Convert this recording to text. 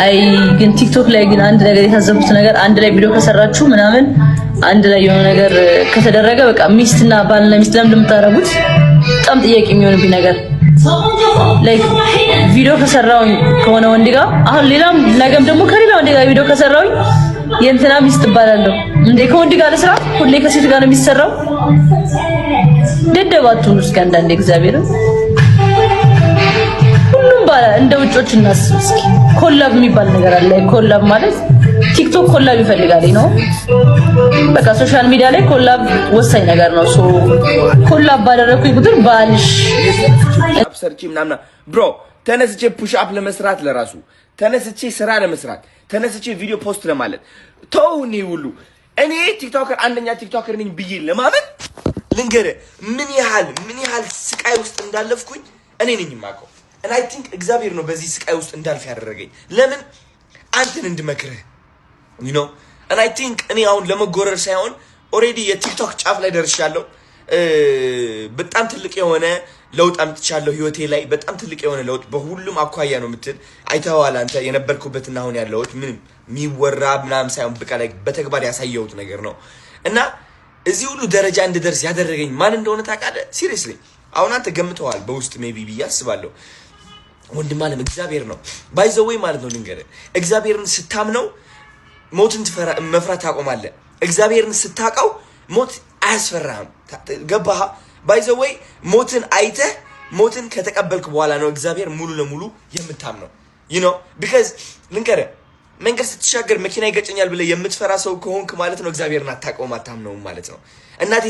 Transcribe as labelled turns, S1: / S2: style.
S1: አይ ግን ቲክቶክ ላይ ግን አንድ ነገር የታዘብኩት ነገር አንድ ላይ ቪዲዮ ከሰራችሁ ምናምን አንድ ላይ የሆነ ነገር ከተደረገ በቃ ሚስትና ባልና ሚስት ለምን እንደምታረጉት በጣም ጥያቄ የሚሆንብኝ ነገር ላይክ ቪዲዮ ከሰራው ከሆነ ወንድ ጋር አሁን ሌላም ነገም ደግሞ ከሌላ ወንድ ጋር ቪዲዮ ከሰራው የእንትና ሚስት እባላለሁ እንዴ? ከወንድ ጋር ለስራ ሁሌ ከሴት ጋር ነው የሚሰራው። ደደባቱን እስኪ አንዳንዴ እግዚአብሔር ሁሉም ባለ እንደ ውጮች እናስብ እስኪ። ኮላብ የሚባል ነገር አለ። ኮላብ ማለት ቲክቶክ ኮላብ ይፈልጋል ነው። በቃ ሶሻል ሚዲያ ላይ ኮላብ ወሳኝ ነገር ነው። ሶ ኮላብ ባደረኩኝ ቁጥር ባልሽ
S2: ሰርቺ ምናምን ብሮ ተነስቼ ፑሽ አፕ ለመስራት ለራሱ ተነስቼ ስራ ለመስራት ተነስቼ ቪዲዮ ፖስት ለማለት ተውኔ ሁሉ እኔ ቲክቶከር አንደኛ ቲክቶከር ነኝ ብዬ ለማመን ልንገር ምን ያህል ስቃይ ውስጥ እንዳለፍኩኝ እኔ ነኝ የማውቀው። and I think እግዚአብሔር ነው በዚህ ስቃይ ውስጥ እንዳልፍ ያደረገኝ ለምን አንተን እንድመክርህ you know and I think እኔ አሁን ለመጎረር ሳይሆን already የቲክቶክ ጫፍ ላይ ደርሻለሁ። በጣም ትልቅ የሆነ ለውጥ አምጥቻለሁ ህይወቴ ላይ በጣም ትልቅ የሆነ ለውጥ በሁሉም አኳያ ነው የምትል አይተዋል። አንተ የነበርኩበትና አሁን ያለሁት ምንም የሚወራ ምናምን ሳይሆን በቃ ላይ በተግባር ያሳየሁት ነገር ነው እና እዚህ ሁሉ ደረጃ እንድደርስ ያደረገኝ ማን እንደሆነ ታውቃለህ? ሲሪየስሊ አሁን አንተ ገምተዋል በውስጥ ሜቢ ብዬ አስባለሁ። ወንድም ማለት እግዚአብሔር ነው ባይ ዘ ዌይ ማለት ነው። ልንገርህ እግዚአብሔርን ስታምነው ሞትን መፍራት ታቆማለህ። እግዚአብሔርን ስታውቀው ሞት አያስፈራህም። ገባህ? ባይ ዘ ዌይ ሞትን አይተህ ሞትን ከተቀበልክ በኋላ ነው እግዚአብሔር ሙሉ ለሙሉ የምታምነው you know because ልንገርህ መንገድ ስትሻገር መኪና ይገጨኛል ብለህ የምትፈራ ሰው ከሆንክ ማለት ነው እግዚአብሔርን አታውቀውም አታምነውም ማለት ነው። እናቴ